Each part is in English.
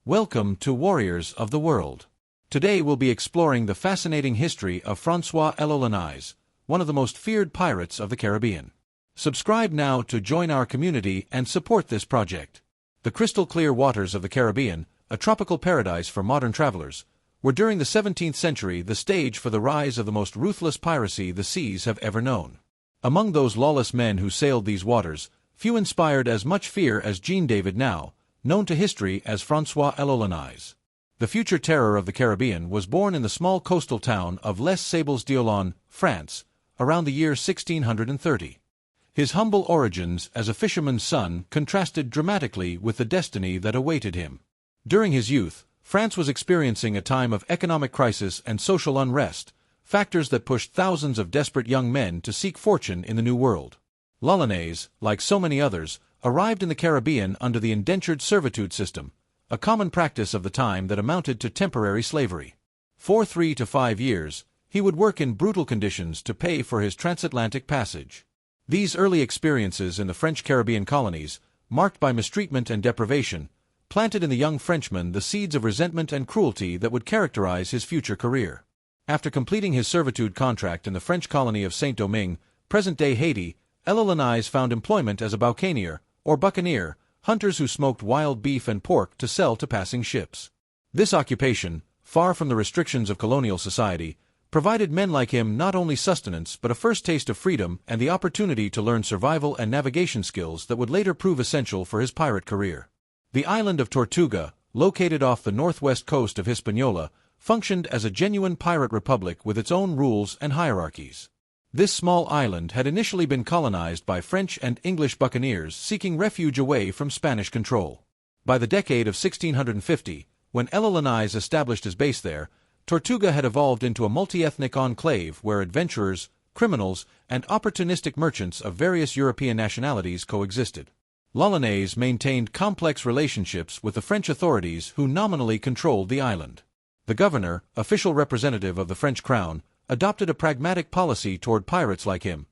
Welcome to Warriors of the World. Today we'll be exploring the fascinating history of François L'Olonnais, one of the most feared pirates of the Caribbean. Subscribe now to join our community and support this project. The crystal-clear waters of the Caribbean, a tropical paradise for modern travelers, were during the 17th century the stage for the rise of the most ruthless piracy the seas have ever known. Among those lawless men who sailed these waters, few inspired as much fear as Jean David Now, known to history as François L'Olonnais. The future terror of the Caribbean was born in the small coastal town of Les Sables-d'Olonne, France, around the year 1630. His humble origins as a fisherman's son contrasted dramatically with the destiny that awaited him. During his youth, France was experiencing a time of economic crisis and social unrest, factors that pushed thousands of desperate young men to seek fortune in the New World. L'Olonnais, like so many others, arrived in the Caribbean under the indentured servitude system, a common practice of the time that amounted to temporary slavery. For 3 to 5 years, he would work in brutal conditions to pay for his transatlantic passage. These early experiences in the French Caribbean colonies, marked by mistreatment and deprivation, planted in the young Frenchman the seeds of resentment and cruelty that would characterize his future career. After completing his servitude contract in the French colony of Saint-Domingue, present-day Haiti, L'Olonnais found employment as a boucanier, or buccaneer, hunters who smoked wild beef and pork to sell to passing ships. This occupation, far from the restrictions of colonial society, provided men like him not only sustenance but a first taste of freedom and the opportunity to learn survival and navigation skills that would later prove essential for his pirate career. The island of Tortuga, located off the northwest coast of Hispaniola, functioned as a genuine pirate republic with its own rules and hierarchies. This small island had initially been colonized by French and English buccaneers seeking refuge away from Spanish control. By the decade of 1650, when L'Olonnais established his base there, Tortuga had evolved into a multi-ethnic enclave where adventurers, criminals, and opportunistic merchants of various European nationalities coexisted. L'Olonnais maintained complex relationships with the French authorities who nominally controlled the island. The governor, official representative of the French crown, adopted a pragmatic policy toward pirates like him,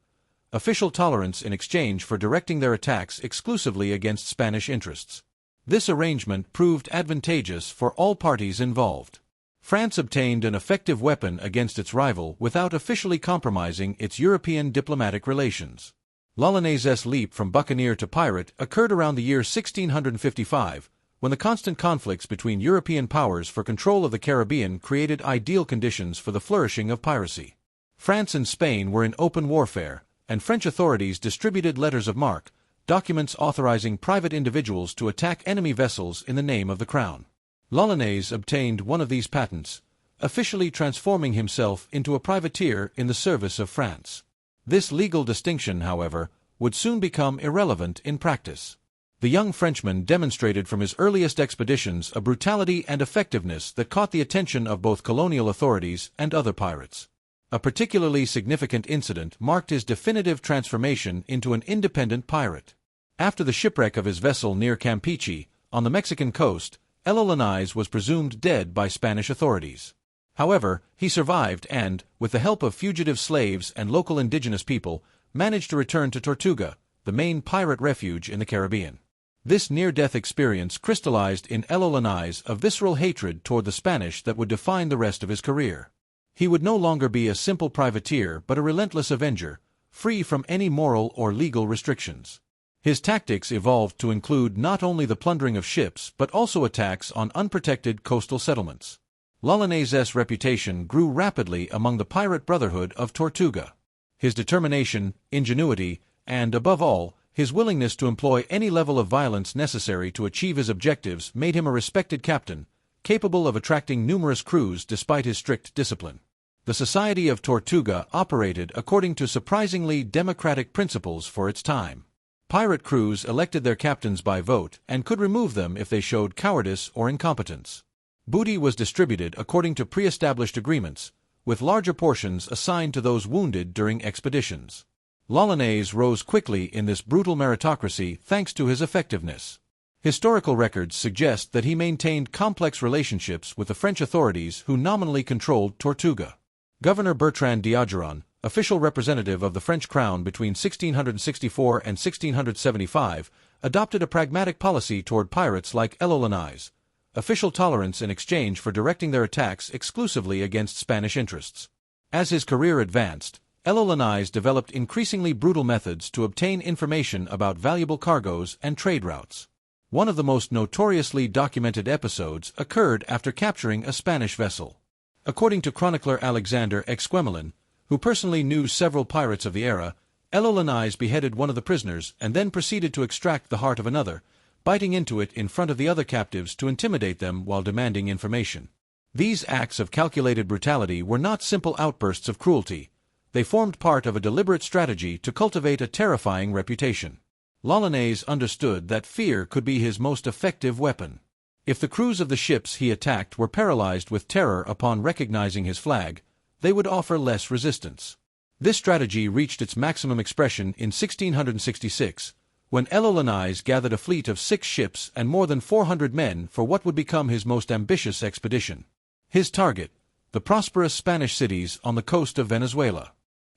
official tolerance in exchange for directing their attacks exclusively against Spanish interests. This arrangement proved advantageous for all parties involved. France obtained an effective weapon against its rival without officially compromising its European diplomatic relations. L'Olonnais' leap from buccaneer to pirate occurred around the year 1655, when the constant conflicts between European powers for control of the Caribbean created ideal conditions for the flourishing of piracy. France and Spain were in open warfare, and French authorities distributed letters of marque, documents authorizing private individuals to attack enemy vessels in the name of the crown. L'Olonnais obtained one of these patents, officially transforming himself into a privateer in the service of France. This legal distinction, however, would soon become irrelevant in practice. The young Frenchman demonstrated from his earliest expeditions a brutality and effectiveness that caught the attention of both colonial authorities and other pirates. A particularly significant incident marked his definitive transformation into an independent pirate. After the shipwreck of his vessel near Campeche, on the Mexican coast, L'Olonnais was presumed dead by Spanish authorities. However, he survived and, with the help of fugitive slaves and local indigenous people, managed to return to Tortuga, the main pirate refuge in the Caribbean. This near-death experience crystallized in L'Olonnais a visceral hatred toward the Spanish that would define the rest of his career. He would no longer be a simple privateer but a relentless avenger, free from any moral or legal restrictions. His tactics evolved to include not only the plundering of ships but also attacks on unprotected coastal settlements. L'Olonnais' reputation grew rapidly among the pirate brotherhood of Tortuga. His determination, ingenuity, and, above all, his willingness to employ any level of violence necessary to achieve his objectives made him a respected captain, capable of attracting numerous crews despite his strict discipline. The Society of Tortuga operated according to surprisingly democratic principles for its time. Pirate crews elected their captains by vote and could remove them if they showed cowardice or incompetence. Booty was distributed according to pre-established agreements, with larger portions assigned to those wounded during expeditions. L'Olonnais rose quickly in this brutal meritocracy thanks to his effectiveness. Historical records suggest that he maintained complex relationships with the French authorities who nominally controlled Tortuga. Governor Bertrand d'Ogeron, official representative of the French crown between 1664 and 1675, adopted a pragmatic policy toward pirates like L'Olonnais, official tolerance in exchange for directing their attacks exclusively against Spanish interests. As his career advanced, L'Olonnais developed increasingly brutal methods to obtain information about valuable cargoes and trade routes. One of the most notoriously documented episodes occurred after capturing a Spanish vessel. According to chronicler Alexander Exquemelin, who personally knew several pirates of the era, L'Olonnais beheaded one of the prisoners and then proceeded to extract the heart of another, biting into it in front of the other captives to intimidate them while demanding information. These acts of calculated brutality were not simple outbursts of cruelty. They formed part of a deliberate strategy to cultivate a terrifying reputation. L'Olonnais understood that fear could be his most effective weapon. If the crews of the ships he attacked were paralyzed with terror upon recognizing his flag, they would offer less resistance. This strategy reached its maximum expression in 1666, when L'Olonnais gathered a fleet of 6 ships and more than 400 men for what would become his most ambitious expedition. His target: the prosperous Spanish cities on the coast of Venezuela.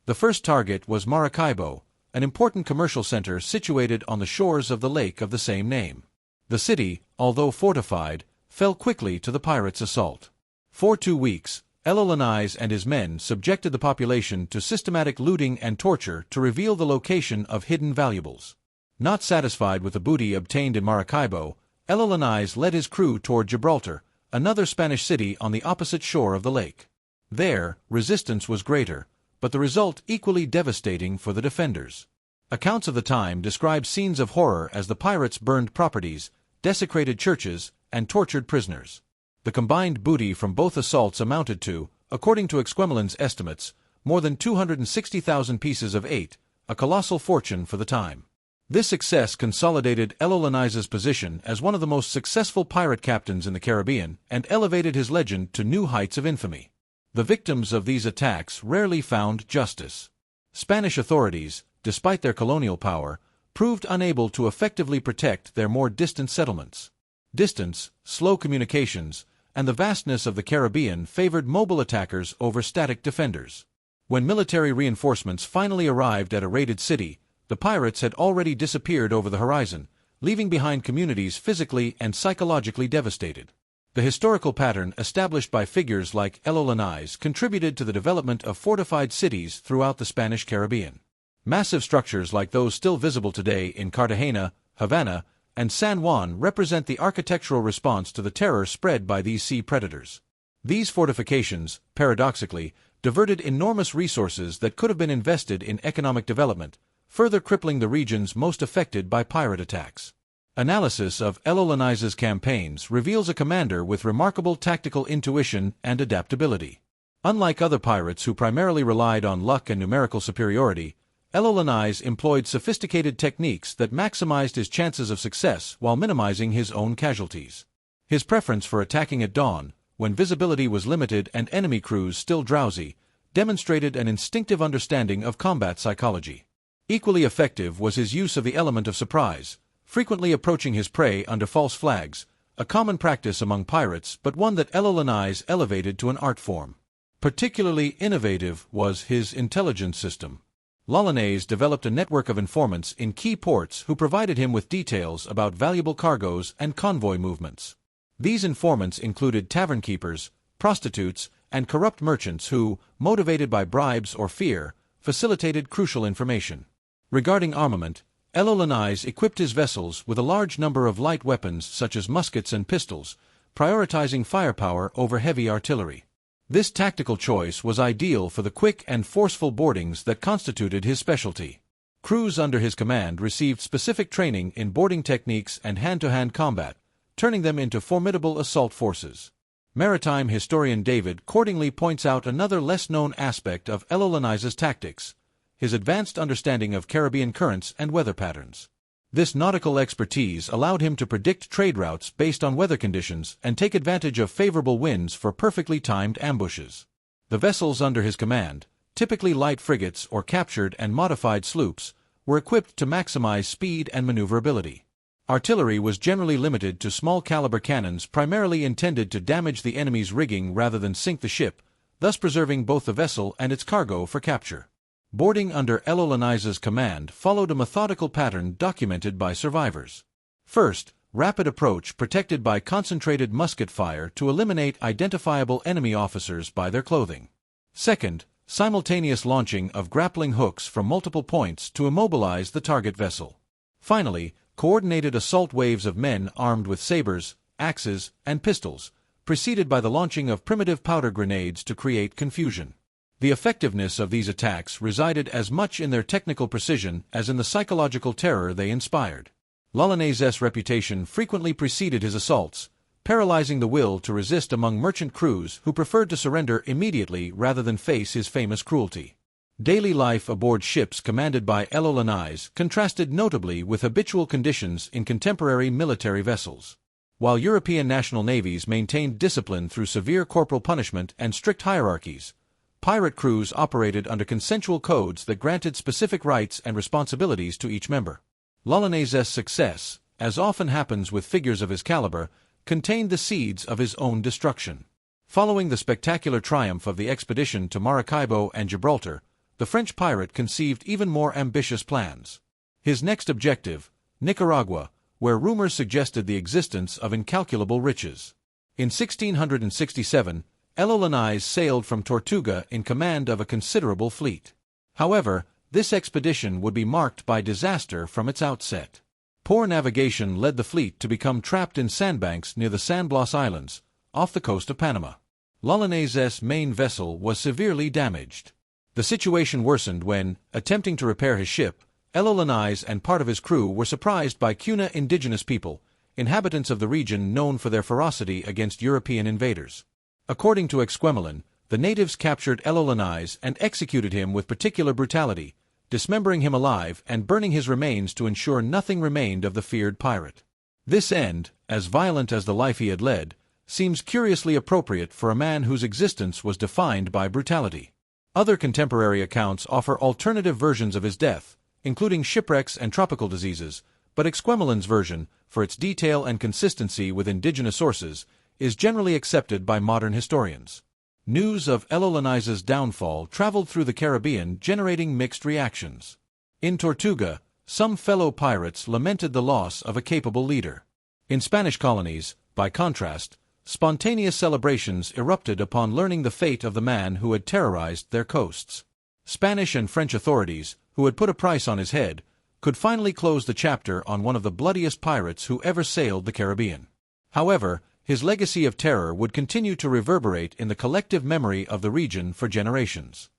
The first target was Maracaibo, an important commercial center situated on the shores of the lake of the same name. The city, although fortified, fell quickly to the pirates' assault. For 2 weeks, L'Olonnais and his men subjected the population to systematic looting and torture to reveal the location of hidden valuables. Not satisfied with the booty obtained in Maracaibo, L'Olonnais led his crew toward Gibraltar, another Spanish city on the opposite shore of the lake. There, resistance was greater, but the result equally devastating for the defenders. Accounts of the time describe scenes of horror as the pirates burned properties, desecrated churches, and tortured prisoners. The combined booty from both assaults amounted to, according to Exquemelin's estimates, more than 260,000 pieces of eight, a colossal fortune for the time. This success consolidated L'Olonnais' position as one of the most successful pirate captains in the Caribbean and elevated his legend to new heights of infamy. The victims of these attacks rarely found justice. Spanish authorities, despite their colonial power, proved unable to effectively protect their more distant settlements. Distance, slow communications, and the vastness of the Caribbean favored mobile attackers over static defenders. When military reinforcements finally arrived at a raided city, the pirates had already disappeared over the horizon, leaving behind communities physically and psychologically devastated. The historical pattern established by figures like L'Olonnais contributed to the development of fortified cities throughout the Spanish Caribbean. Massive structures like those still visible today in Cartagena, Havana, and San Juan represent the architectural response to the terror spread by these sea predators. These fortifications, paradoxically, diverted enormous resources that could have been invested in economic development, further crippling the regions most affected by pirate attacks. Analysis of L'Olonnais' campaigns reveals a commander with remarkable tactical intuition and adaptability. Unlike other pirates who primarily relied on luck and numerical superiority, L'Olonnais employed sophisticated techniques that maximized his chances of success while minimizing his own casualties. His preference for attacking at dawn, when visibility was limited and enemy crews still drowsy, demonstrated an instinctive understanding of combat psychology. Equally effective was his use of the element of surprise, frequently approaching his prey under false flags, a common practice among pirates but one that L'Olonnais elevated to an art form. Particularly innovative was his intelligence system. L'Olonnais developed a network of informants in key ports who provided him with details about valuable cargoes and convoy movements. These informants included tavern keepers, prostitutes, and corrupt merchants who, motivated by bribes or fear, facilitated crucial information. Regarding armament, L'Olonnais equipped his vessels with a large number of light weapons such as muskets and pistols, prioritizing firepower over heavy artillery. This tactical choice was ideal for the quick and forceful boardings that constituted his specialty. Crews under his command received specific training in boarding techniques and hand-to-hand combat, turning them into formidable assault forces. Maritime historian David Cordingly points out another less-known aspect of L'Olonnais' tactics: his advanced understanding of Caribbean currents and weather patterns. This nautical expertise allowed him to predict trade routes based on weather conditions and take advantage of favorable winds for perfectly timed ambushes. The vessels under his command, typically light frigates or captured and modified sloops, were equipped to maximize speed and maneuverability. Artillery was generally limited to small-caliber cannons primarily intended to damage the enemy's rigging rather than sink the ship, thus preserving both the vessel and its cargo for capture. Boarding under L'Olonnais' command followed a methodical pattern documented by survivors. First, rapid approach protected by concentrated musket fire to eliminate identifiable enemy officers by their clothing. Second, simultaneous launching of grappling hooks from multiple points to immobilize the target vessel. Finally, coordinated assault waves of men armed with sabers, axes, and pistols, preceded by the launching of primitive powder grenades to create confusion. The effectiveness of these attacks resided as much in their technical precision as in the psychological terror they inspired. L'Olonnais' reputation frequently preceded his assaults, paralyzing the will to resist among merchant crews who preferred to surrender immediately rather than face his famous cruelty. Daily life aboard ships commanded by L'Olonnais contrasted notably with habitual conditions in contemporary military vessels. While European national navies maintained discipline through severe corporal punishment and strict hierarchies, pirate crews operated under consensual codes that granted specific rights and responsibilities to each member. L'Olonnais' success, as often happens with figures of his caliber, contained the seeds of his own destruction. Following the spectacular triumph of the expedition to Maracaibo and Gibraltar, the French pirate conceived even more ambitious plans. His next objective, Nicaragua, where rumors suggested the existence of incalculable riches. In 1667, L'Olonnais sailed from Tortuga in command of a considerable fleet. However, this expedition would be marked by disaster from its outset. Poor navigation led the fleet to become trapped in sandbanks near the San Blas Islands, off the coast of Panama. L'Olonnais' main vessel was severely damaged. The situation worsened when, attempting to repair his ship, L'Olonnais and part of his crew were surprised by Cuna indigenous people, inhabitants of the region known for their ferocity against European invaders. According to Exquemelin, the natives captured L'Olonnais and executed him with particular brutality, dismembering him alive and burning his remains to ensure nothing remained of the feared pirate. This end, as violent as the life he had led, seems curiously appropriate for a man whose existence was defined by brutality. Other contemporary accounts offer alternative versions of his death, including shipwrecks and tropical diseases, but Exquemelin's version, for its detail and consistency with indigenous sources, is generally accepted by modern historians. News of L'Olonnais' downfall traveled through the Caribbean, generating mixed reactions. In Tortuga, some fellow pirates lamented the loss of a capable leader. In Spanish colonies, by contrast, spontaneous celebrations erupted upon learning the fate of the man who had terrorized their coasts. Spanish and French authorities, who had put a price on his head, could finally close the chapter on one of the bloodiest pirates who ever sailed the Caribbean. However, his legacy of terror would continue to reverberate in the collective memory of the region for generations.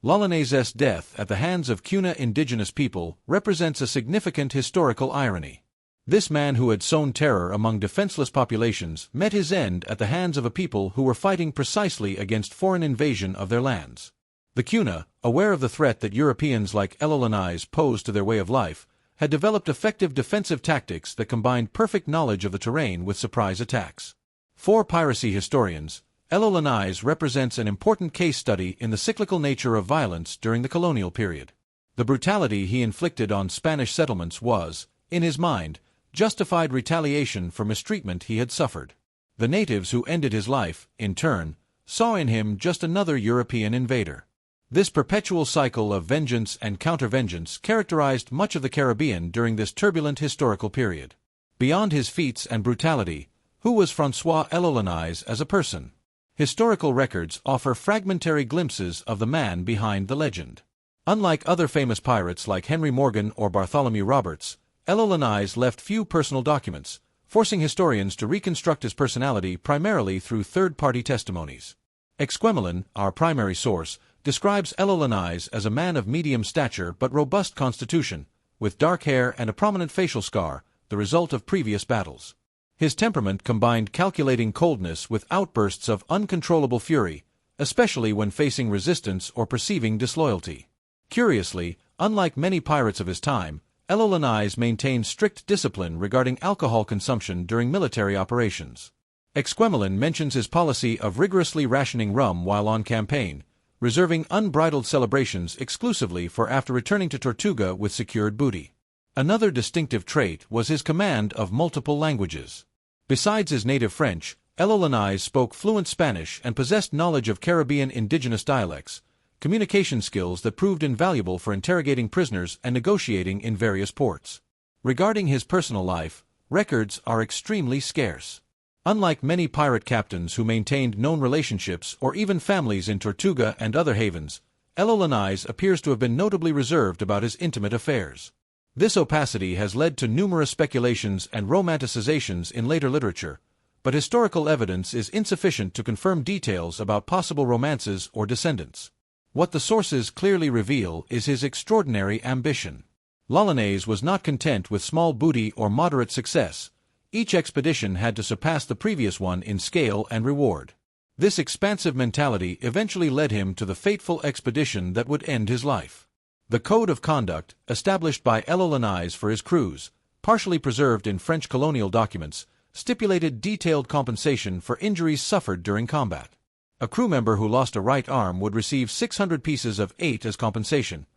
L'Olonnais' death at the hands of Cuna indigenous people represents a significant historical irony. This man who had sown terror among defenseless populations met his end at the hands of a people who were fighting precisely against foreign invasion of their lands. The Cuna, aware of the threat that Europeans like L'Olonnais posed to their way of life, had developed effective defensive tactics that combined perfect knowledge of the terrain with surprise attacks. For piracy historians, L'Olonnais represents an important case study in the cyclical nature of violence during the colonial period. The brutality he inflicted on Spanish settlements was, in his mind, justified retaliation for mistreatment he had suffered. The natives who ended his life, in turn, saw in him just another European invader. This perpetual cycle of vengeance and counter-vengeance characterized much of the Caribbean during this turbulent historical period. Beyond his feats and brutality, who was François L'Olonnais as a person? Historical records offer fragmentary glimpses of the man behind the legend. Unlike other famous pirates like Henry Morgan or Bartholomew Roberts, L'Olonnais left few personal documents, forcing historians to reconstruct his personality primarily through third-party testimonies. Exquemelin, our primary source, describes L'Olonnais as a man of medium stature but robust constitution, with dark hair and a prominent facial scar, the result of previous battles. His temperament combined calculating coldness with outbursts of uncontrollable fury, especially when facing resistance or perceiving disloyalty. Curiously, unlike many pirates of his time, L'Olonnais maintained strict discipline regarding alcohol consumption during military operations. Exquemelin mentions his policy of rigorously rationing rum while on campaign, reserving unbridled celebrations exclusively for after returning to Tortuga with secured booty. Another distinctive trait was his command of multiple languages. Besides his native French, L'Olonnais spoke fluent Spanish and possessed knowledge of Caribbean indigenous dialects, communication skills that proved invaluable for interrogating prisoners and negotiating in various ports. Regarding his personal life, records are extremely scarce. Unlike many pirate captains who maintained known relationships or even families in Tortuga and other havens, L'Olonnais appears to have been notably reserved about his intimate affairs. This opacity has led to numerous speculations and romanticizations in later literature, but historical evidence is insufficient to confirm details about possible romances or descendants. What the sources clearly reveal is his extraordinary ambition. L'Olonnais was not content with small booty or moderate success. Each expedition had to surpass the previous one in scale and reward. This expansive mentality eventually led him to the fateful expedition that would end his life. The code of conduct, established by L'Olonnais for his crews, partially preserved in French colonial documents, stipulated detailed compensation for injuries suffered during combat. A crew member who lost a right arm would receive 600 pieces of 8 as compensation,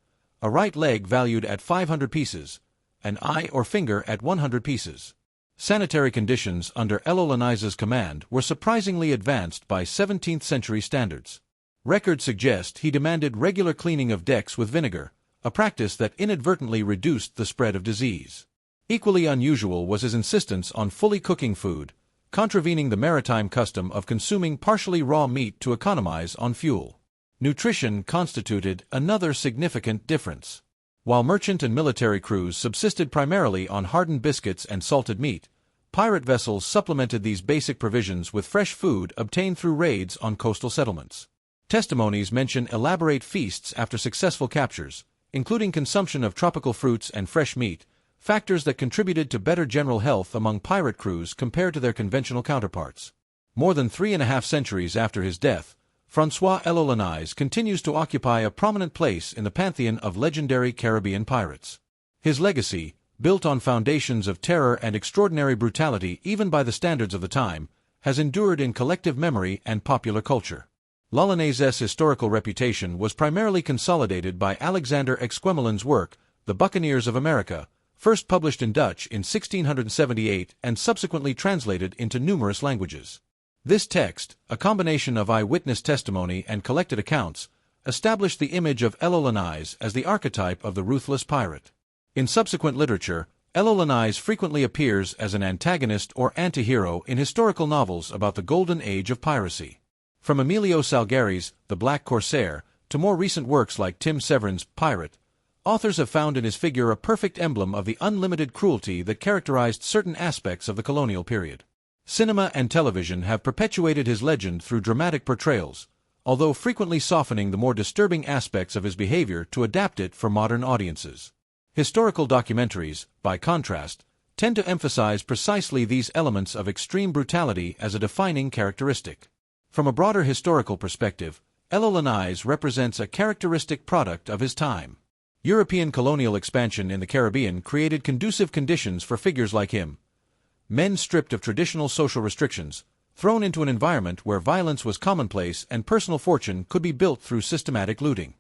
a right leg valued at 500 pieces, an eye or finger at 100 pieces. Sanitary conditions under L'Olonnais's command were surprisingly advanced by 17th-century standards. Records suggest he demanded regular cleaning of decks with vinegar, a practice that inadvertently reduced the spread of disease. Equally unusual was his insistence on fully cooking food, contravening the maritime custom of consuming partially raw meat to economize on fuel. Nutrition constituted another significant difference. While merchant and military crews subsisted primarily on hardened biscuits and salted meat, pirate vessels supplemented these basic provisions with fresh food obtained through raids on coastal settlements. Testimonies mention elaborate feasts after successful captures, including consumption of tropical fruits and fresh meat, factors that contributed to better general health among pirate crews compared to their conventional counterparts. More than 3.5 centuries after his death, François L'Olonnais continues to occupy a prominent place in the pantheon of legendary Caribbean pirates. His legacy, built on foundations of terror and extraordinary brutality even by the standards of the time, has endured in collective memory and popular culture. L'Olonnais's historical reputation was primarily consolidated by Alexander Exquemelin's work, The Buccaneers of America, first published in Dutch in 1678 and subsequently translated into numerous languages. This text, a combination of eyewitness testimony and collected accounts, established the image of L'Olonnais as the archetype of the ruthless pirate. In subsequent literature, L'Olonnais frequently appears as an antagonist or anti-hero in historical novels about the golden age of piracy. From Emilio Salgari's The Black Corsair to more recent works like Tim Severin's Pirate, authors have found in his figure a perfect emblem of the unlimited cruelty that characterized certain aspects of the colonial period. Cinema and television have perpetuated his legend through dramatic portrayals, although frequently softening the more disturbing aspects of his behavior to adapt it for modern audiences. Historical documentaries, by contrast, tend to emphasize precisely these elements of extreme brutality as a defining characteristic. From a broader historical perspective, L'Olonnais represents a characteristic product of his time. European colonial expansion in the Caribbean created conducive conditions for figures like him. Men stripped of traditional social restrictions, thrown into an environment where violence was commonplace and personal fortune could be built through systematic looting.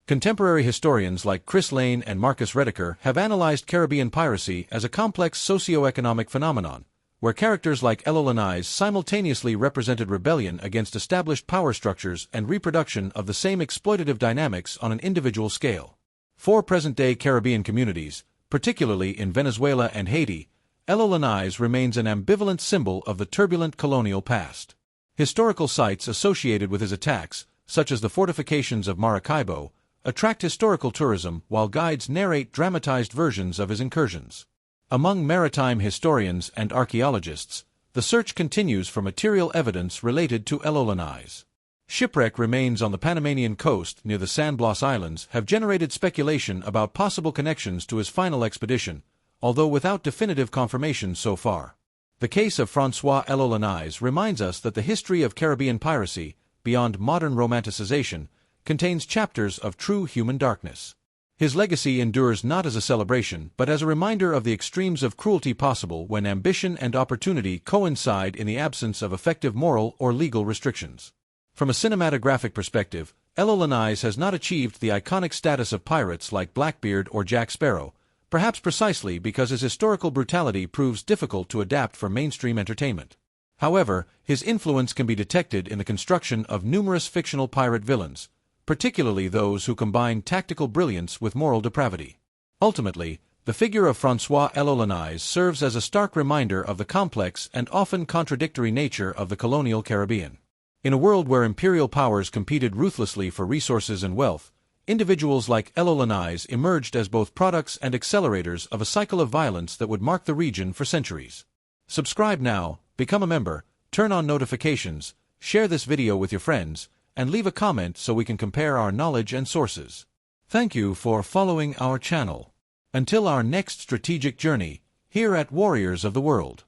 Contemporary historians like Chris Lane and Marcus Rediker have analyzed Caribbean piracy as a complex socio-economic phenomenon, where characters like L'Olonnais simultaneously represented rebellion against established power structures and reproduction of the same exploitative dynamics on an individual scale. For present-day Caribbean communities, particularly in Venezuela and Haiti, L'Olonnais remains an ambivalent symbol of the turbulent colonial past. Historical sites associated with his attacks, such as the fortifications of Maracaibo, attract historical tourism while guides narrate dramatized versions of his incursions. Among maritime historians and archaeologists, the search continues for material evidence related to L'Olonnais. Shipwreck remains on the Panamanian coast near the San Blas Islands have generated speculation about possible connections to his final expedition, although without definitive confirmation so far. The case of François L'Olonnais reminds us that the history of Caribbean piracy, beyond modern romanticization, contains chapters of true human darkness. His legacy endures not as a celebration but as a reminder of the extremes of cruelty possible when ambition and opportunity coincide in the absence of effective moral or legal restrictions. From a cinematographic perspective, L'Olonnais has not achieved the iconic status of pirates like Blackbeard or Jack Sparrow, perhaps precisely because his historical brutality proves difficult to adapt for mainstream entertainment. However, his influence can be detected in the construction of numerous fictional pirate villains, particularly those who combine tactical brilliance with moral depravity. Ultimately, The figure of François L'Olonnais serves as a stark reminder of the complex and often contradictory nature of the colonial Caribbean. In a world where imperial powers competed ruthlessly for resources and wealth, individuals like L'Olonnais emerged as both products and accelerators of a cycle of violence that would mark the region for centuries. Subscribe now, become a member, turn on notifications, share this video with your friends, and leave a comment so we can compare our knowledge and sources. Thank you for following our channel. Until our next strategic journey, here at Warriors of the World.